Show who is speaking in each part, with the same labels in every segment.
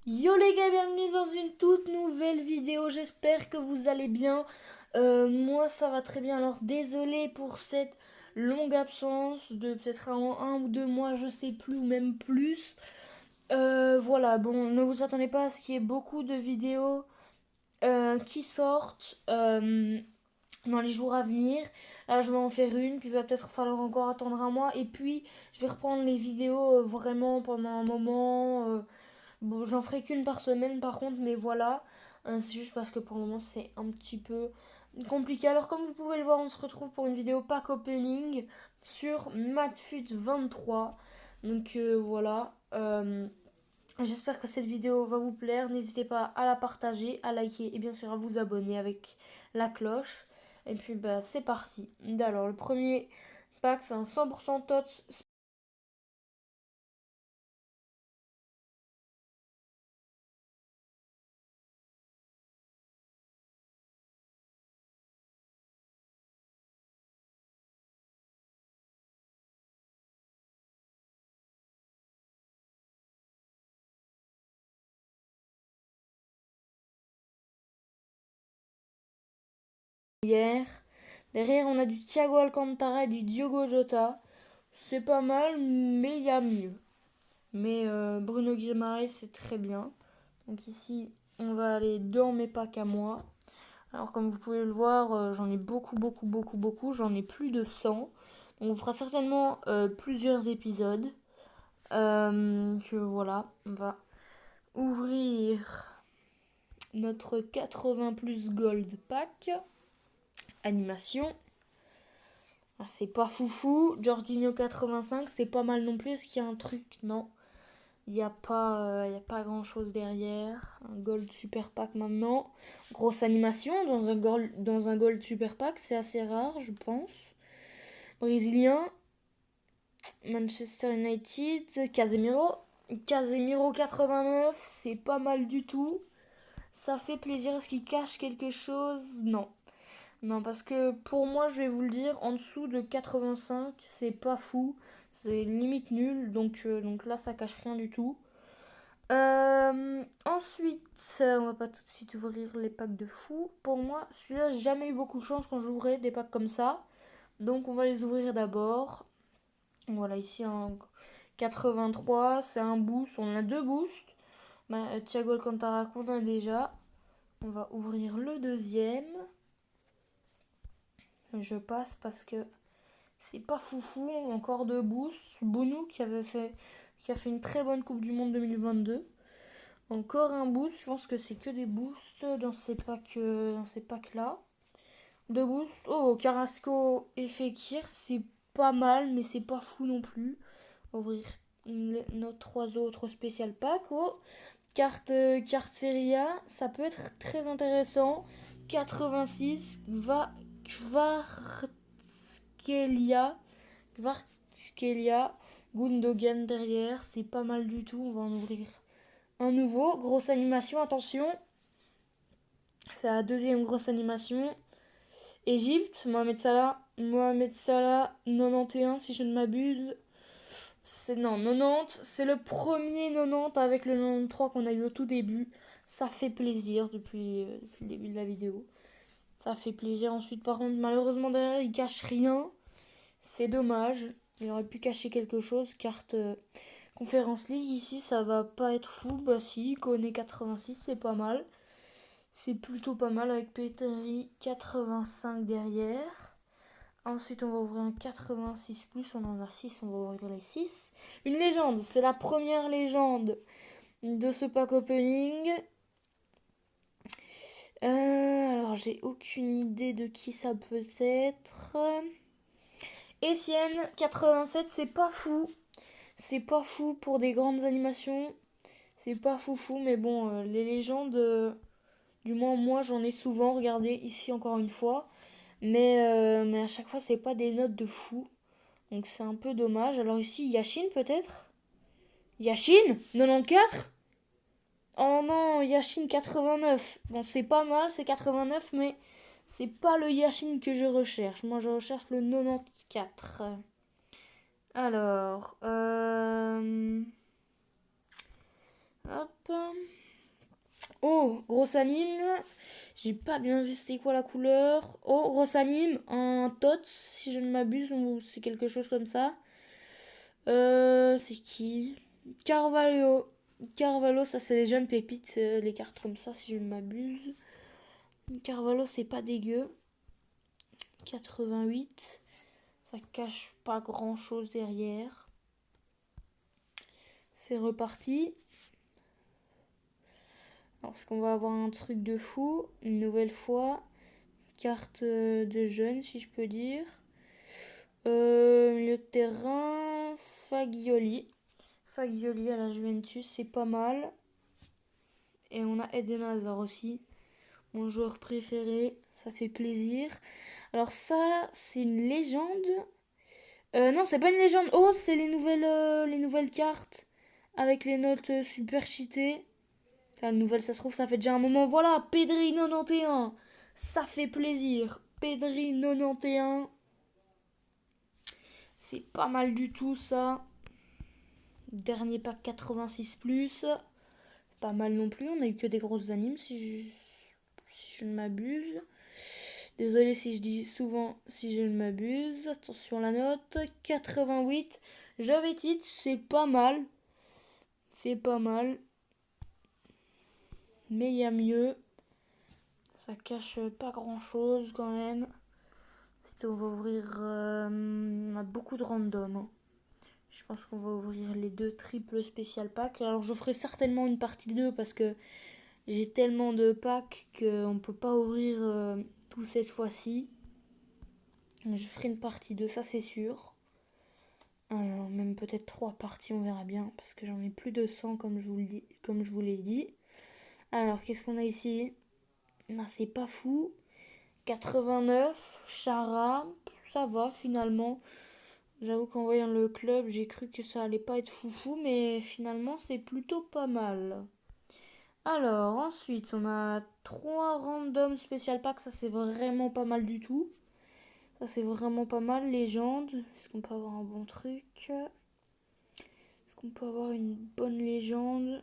Speaker 1: Yo les gars, bienvenue dans une toute nouvelle vidéo, j'espère que vous allez bien. Moi ça va très bien, alors désolé pour cette longue absence de peut-être un ou deux mois, je sais plus ou même plus. Voilà, bon, ne vous attendez pas à ce qu'il y ait beaucoup de vidéos qui sortent dans les jours à venir. Là je vais en faire une, puis il va peut-être falloir encore attendre un mois, et puis je vais reprendre les vidéos vraiment pendant un moment. Bon, j'en ferai qu'une par semaine par contre, mais voilà. C'est juste parce que pour le moment c'est un petit peu compliqué. Alors comme vous pouvez le voir, on se retrouve pour une vidéo pack opening sur Madfut 23. Donc voilà. J'espère que cette vidéo va vous plaire. N'hésitez pas à la partager, à liker et bien sûr à vous abonner avec la cloche. Et puis bah c'est parti. Alors le premier pack c'est un 100% TOTS hier. Derrière, on a du Thiago Alcantara et du Diogo Jota. C'est pas mal, mais il y a mieux. Mais Bruno Guimaraes, c'est très bien. Donc ici, on va aller dans mes packs à moi. Alors comme vous pouvez le voir, j'en ai beaucoup. J'en ai plus de 100. Donc on fera certainement plusieurs épisodes. Que voilà, on va ouvrir notre 80 plus gold pack. Animation. Ah, c'est pas foufou. Jorginho 85, c'est pas mal non plus. Est-ce qu'il y a un truc? Non. Y a pas grand chose derrière. Un gold super pack maintenant. Grosse animation dans un gold super pack. C'est assez rare, je pense. Brésilien. Manchester United. Casemiro. Casemiro 89, c'est pas mal du tout. Ça fait plaisir. Est-ce qu'il cache quelque chose? Non. Non, parce que pour moi, je vais vous le dire, en dessous de 85, c'est pas fou. C'est limite nul. Donc là, ça cache rien du tout. Ensuite, on va pas tout de suite ouvrir les packs de fou. Pour moi, celui-là, j'ai jamais eu beaucoup de chance quand j'ouvrais des packs comme ça. Donc on va les ouvrir d'abord. Voilà, ici un 83, c'est un boost. On a deux boosts. Bah, Thiago Alcantara qu'on a déjà. On va ouvrir le deuxième. Je passe parce que c'est pas foufou. Encore deux boosts. Bounou qui a fait une très bonne Coupe du Monde 2022. Encore un boost, je pense que c'est que des boosts dans ces packs là. Deux boosts. Oh, Carrasco et Fekir, c'est pas mal, mais c'est pas fou non plus. On va ouvrir nos trois autres spécial packs. Oh, carte Serie A, ça peut être très intéressant. 86, Kvarskelia, Gundogan derrière, c'est pas mal du tout. On va en ouvrir un nouveau. Grosse animation, attention. C'est la deuxième grosse animation. Égypte, Mohamed Salah 91 si je ne m'abuse. C'est non, 90, c'est le premier 90 avec le 93 qu'on a eu au tout début. Ça fait plaisir depuis le début de la vidéo. Ça fait plaisir. Ensuite, par contre, malheureusement, derrière, il cache rien. C'est dommage. Il aurait pu cacher quelque chose. Carte Conférence League, ici, ça va pas être fou. Bah si, Koné 86, c'est pas mal. C'est plutôt pas mal avec Petri 85 derrière. Ensuite, on va ouvrir un 86+, on en a 6, on va ouvrir les 6. Une légende, c'est la première légende de ce pack opening. Alors, j'ai aucune idée de qui ça peut être. Etienne 87, c'est pas fou. C'est pas fou pour des grandes animations. C'est pas foufou, mais bon, les légendes, du moins moi j'en ai souvent regardé ici encore une fois. Mais à chaque fois, c'est pas des notes de fou. Donc c'est un peu dommage. Alors ici, Yashin peut-être. Yashin 94. Oh non, Yashin 89. Bon, c'est pas mal, c'est 89, mais c'est pas le Yashin que je recherche. Moi, je recherche le 94. Alors, hop. Oh, gros anime. J'ai pas bien vu c'est quoi la couleur. Oh, gros anime. Un tot, si je ne m'abuse, ou c'est quelque chose comme ça. C'est qui? Carvalho. Carvalho, ça c'est les jeunes pépites, les cartes comme ça, si je ne m'abuse. Carvalho, c'est pas dégueu. 88. Ça cache pas grand chose derrière. C'est reparti. Parce qu'on va avoir un truc de fou. Une nouvelle fois. Carte de jeune, si je peux dire. Milieu de terrain. Fagioli. Fagioli à la Juventus, c'est pas mal. Et on a Eden Hazard aussi. Mon joueur préféré. Ça fait plaisir. Alors ça, c'est une légende. Non, c'est pas une légende. Oh, c'est les nouvelles cartes. Avec les notes super cheatées. Enfin, la nouvelle, ça se trouve, ça fait déjà un moment. Voilà, Pedri 91. Ça fait plaisir. Pedri 91. C'est pas mal du tout, ça. Dernier pack 86+. C'est pas mal non plus. On a eu que des grosses animes, si je ne m'abuse. Désolé si je dis souvent si je ne m'abuse. Attention la note. 88. Jovetic, c'est pas mal. C'est pas mal. Mais il y a mieux. Ça cache pas grand chose quand même. On va ouvrir. On a beaucoup de random, hein. Je pense qu'on va ouvrir les deux triples spécial packs. Alors je ferai certainement une partie 2 parce que j'ai tellement de packs qu'on ne peut pas ouvrir tout cette fois-ci. Je ferai une partie 2, ça c'est sûr. Alors même peut-être 3 parties, on verra bien. Parce que j'en ai plus de 100 comme je vous l'ai dit. Alors qu'est-ce qu'on a ici? Non, c'est pas fou. 89, Chara, ça va finalement. J'avoue qu'en voyant le club, j'ai cru que ça allait pas être foufou, mais finalement c'est plutôt pas mal. Alors ensuite, on a 3 random spécial packs, ça c'est vraiment pas mal du tout. Ça c'est vraiment pas mal, légende. Est-ce qu'on peut avoir un bon truc? Est-ce qu'on peut avoir une bonne légende?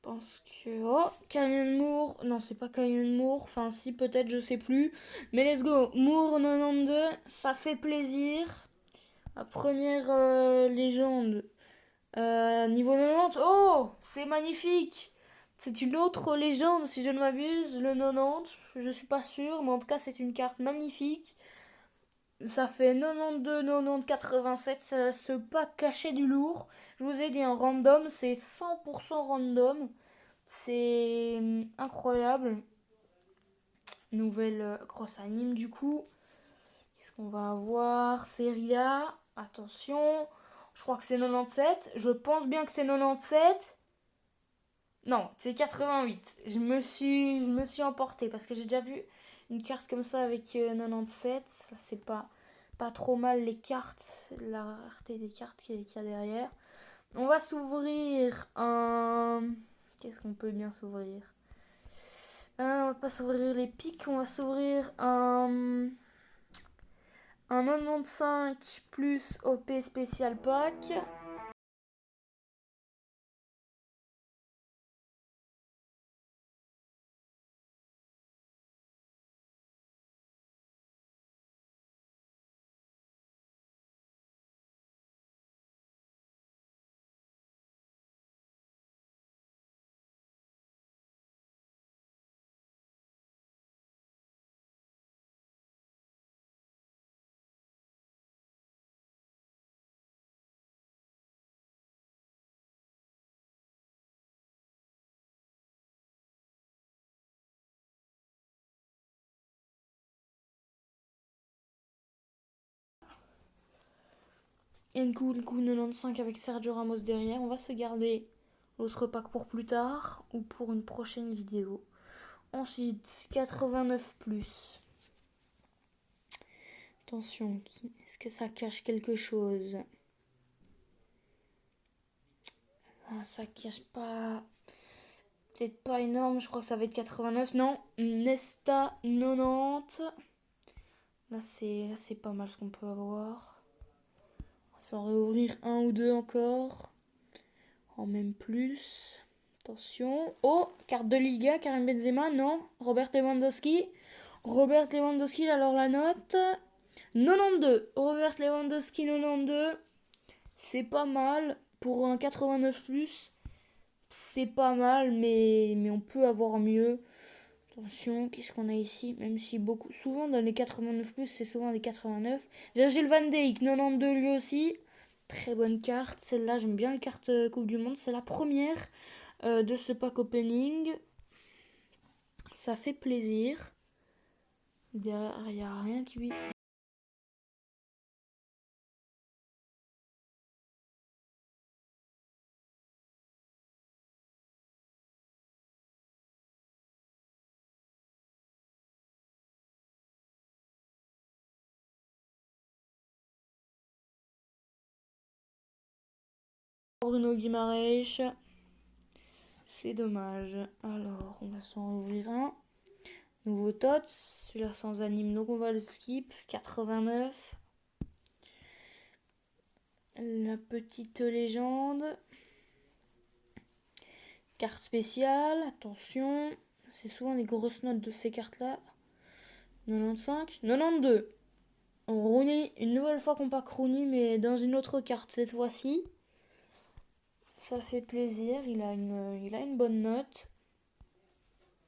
Speaker 1: Je pense que... Oh, Kylian Moore. Non, c'est pas Kylian Moore. Enfin, si, peut-être, je sais plus. Mais let's go. Moore 92, ça fait plaisir. La première légende. Niveau 90. Oh, c'est magnifique. C'est une autre légende, si je ne m'abuse. Le 90, je suis pas sûre. Mais en tout cas, c'est une carte magnifique. Ça fait 92, 90, 87. Ça se pas cacher du lourd. Je vous ai dit, un random, c'est 100% random. C'est incroyable. Nouvelle grosse anime du coup. Qu'est-ce qu'on va avoir? Serie A. Attention. Je crois que c'est 97. Je pense bien que c'est 97. Non, c'est 88. Je me suis emportée parce que j'ai déjà vu une carte comme ça avec 97. C'est pas trop mal les cartes. La rareté des cartes qu'il y a derrière. On va s'ouvrir un... Qu'est-ce qu'on peut bien s'ouvrir? On va pas s'ouvrir les pics, on va s'ouvrir un 95 plus OP spécial pack. Nkunku 95 avec Sergio Ramos derrière. On va se garder l'autre pack pour plus tard ou pour une prochaine vidéo. Ensuite, 89 plus. Attention, est-ce que ça cache quelque chose? Ah, ça cache pas. Peut-être pas énorme, je crois que ça va être 89. Non, Nesta 90. Là, c'est pas mal ce qu'on peut avoir. On va s'en réouvrir un ou deux encore. En même plus. Attention. Oh, carte de Liga, Karim Benzema, non. Robert Lewandowski. Robert Lewandowski, alors la note. 92. Robert Lewandowski, 92. C'est pas mal. Pour un 89 plus, c'est pas mal, mais on peut avoir mieux. Attention, qu'est-ce qu'on a ici? Même si beaucoup, souvent dans les 89 plus, c'est souvent des 89. Virgil van Dijk, 92 lui aussi. Très bonne carte. Celle-là, j'aime bien les cartes Coupe du Monde. C'est la première de ce pack opening. Ça fait plaisir. Il y a rien qui... Bruno Guimaraes. C'est dommage. Alors, on va s'en ouvrir un. Nouveau Tots. Celui-là sans anime, donc on va le skip. 89. La petite légende. Carte spéciale. Attention. C'est souvent les grosses notes de ces cartes-là. 95. 92. Rooney. Une nouvelle fois qu'on pack Rooney, mais dans une autre carte cette fois-ci. Ça fait plaisir. Il a une bonne note.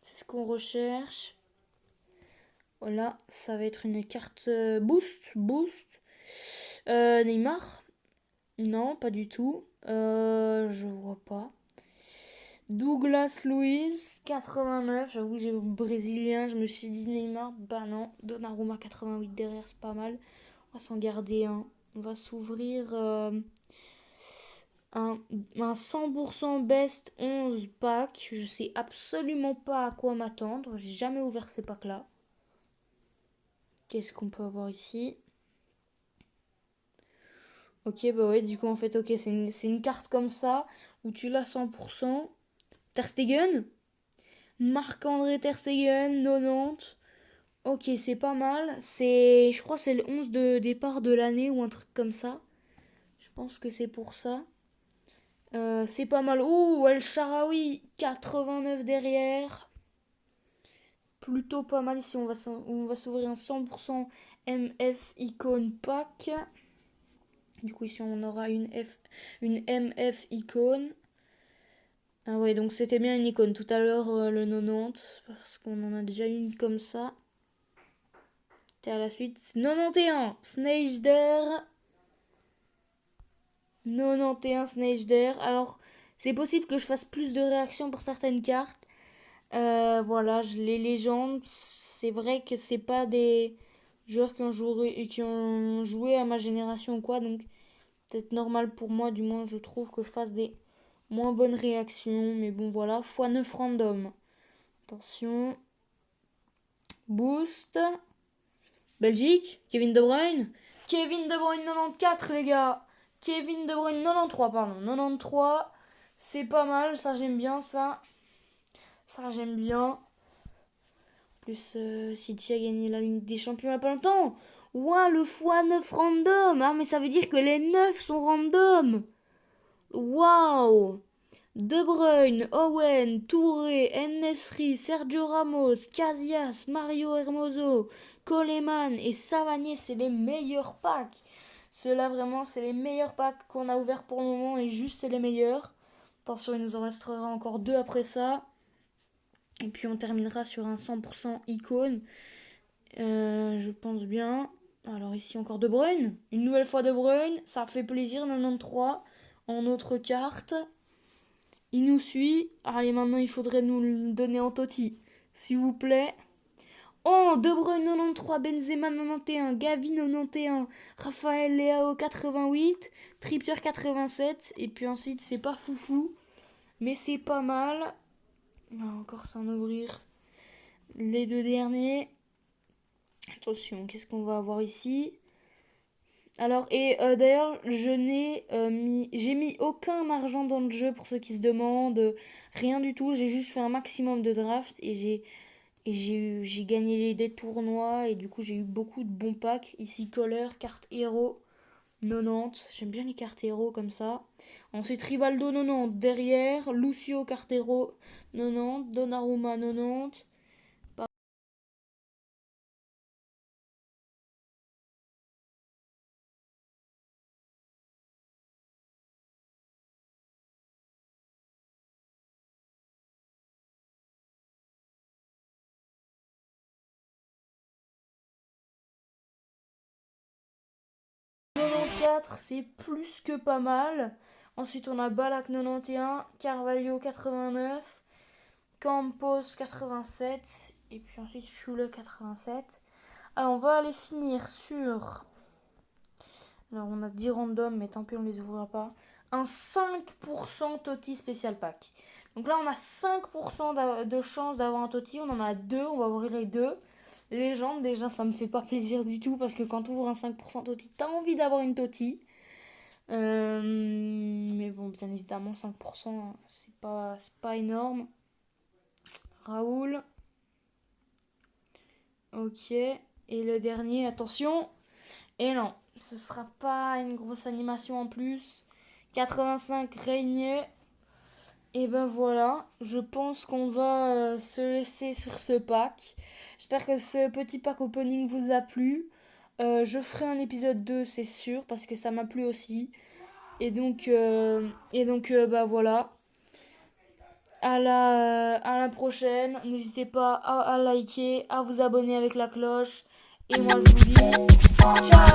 Speaker 1: C'est ce qu'on recherche. Voilà, ça va être une carte boost. Neymar. Non, pas du tout. Je vois pas. Douglas Luiz, 89. J'avoue, j'ai brésilien. Je me suis dit Neymar. Bah non. Donnarumma, 88 derrière, c'est pas mal. On va s'en garder un. On va s'ouvrir un 100% best 11 pack. Je sais absolument pas à quoi m'attendre. J'ai jamais ouvert ces packs là. Qu'est-ce qu'on peut avoir ici? Ok, bah ouais, du coup, en fait, ok, c'est une carte comme ça, où tu l'as 100%. Ter Stegen. Marc-André Ter Stegen, 90. Ok, c'est pas mal. Je crois que c'est le 11 de départ de l'année ou un truc comme ça. Je pense que c'est pour ça. C'est pas mal. Ouh, El Shaarawy, 89 derrière. Plutôt pas mal ici. On va s'ouvrir un 100% MF Icon Pack. Du coup, ici, on aura une MF icône. Ah ouais, donc c'était bien une icône. Tout à l'heure, le 90, parce qu'on en a déjà une comme ça. Et à la suite, 91, Sneijder. 91, Sneijder. Alors, c'est possible que je fasse plus de réactions pour certaines cartes. Voilà, les légendes, c'est vrai que c'est pas des joueurs qui ont joué à ma génération ou quoi, donc peut-être normal pour moi, du moins je trouve que je fasse des moins bonnes réactions, mais bon voilà, x9 random. Attention. Boost. Belgique, Kevin De Bruyne. Kevin De Bruyne 94 les gars. Kevin De Bruyne 93 pardon. 93. C'est pas mal, ça j'aime bien ça. Ça j'aime bien. Plus City a gagné la Ligue des Champions il n'y a pas longtemps. Ouah, le x9 random. Ah mais ça veut dire que les 9 sont random. Waouh. De Bruyne, Owen, Touré, En-Nesyri, Sergio Ramos, Casillas, Mario Hermoso, Coleman et Savanier, c'est les meilleurs packs. Ceux-là, vraiment, c'est les meilleurs packs qu'on a ouverts pour le moment et juste c'est les meilleurs. Attention, il nous en restera encore deux après ça. Et puis on terminera sur un 100% icône. Je pense bien. Alors ici encore De Bruyne. Une nouvelle fois De Bruyne. Ça fait plaisir, 93 en autre carte. Il nous suit. Allez, maintenant, il faudrait nous le donner en toti. S'il vous plaît. Oh, De Bruyne 93, Benzema 91, Gavi 91, Raphaël Leao 88, Trippier 87. Et puis ensuite, c'est pas foufou, mais c'est pas mal. On va encore s'en ouvrir les deux derniers. Attention, qu'est-ce qu'on va avoir ici? Alors, et d'ailleurs, j'ai mis aucun argent dans le jeu pour ceux qui se demandent. Rien du tout, j'ai juste fait un maximum de draft et j'ai gagné des tournois et du coup j'ai eu beaucoup de bons packs. Ici, Colère, carte héros. 90. J'aime bien les cartes héros comme ça. Ensuite, Rivaldo 90 derrière. Lucio Cartero 90. Donnarumma 90. 94, c'est plus que pas mal. Ensuite, on a Balak 91, Carvalho 89, Campos 87, et puis ensuite Schule 87. Alors, on va aller finir sur. Alors, on a 10 random, mais tant pis, on les ouvrira pas. Un 5% Totti spécial pack. Donc là, on a 5% de chance d'avoir un Totti. On en a deux, on va ouvrir les deux. Légende, déjà, ça me fait pas plaisir du tout parce que quand tu ouvres un 5% Totti, t'as envie d'avoir une Totti. Mais bon, bien évidemment, 5%, c'est pas énorme. Raoul. Ok. Et le dernier, attention. Et non, ce sera pas une grosse animation en plus. 85 Régnier. Et ben voilà, je pense qu'on va se laisser sur ce pack. J'espère que ce petit pack opening vous a plu. Je ferai un épisode 2, c'est sûr, parce que ça m'a plu aussi. Et donc, bah voilà. À la prochaine. N'hésitez pas à liker, à vous abonner avec la cloche. Et moi, je vous dis ciao!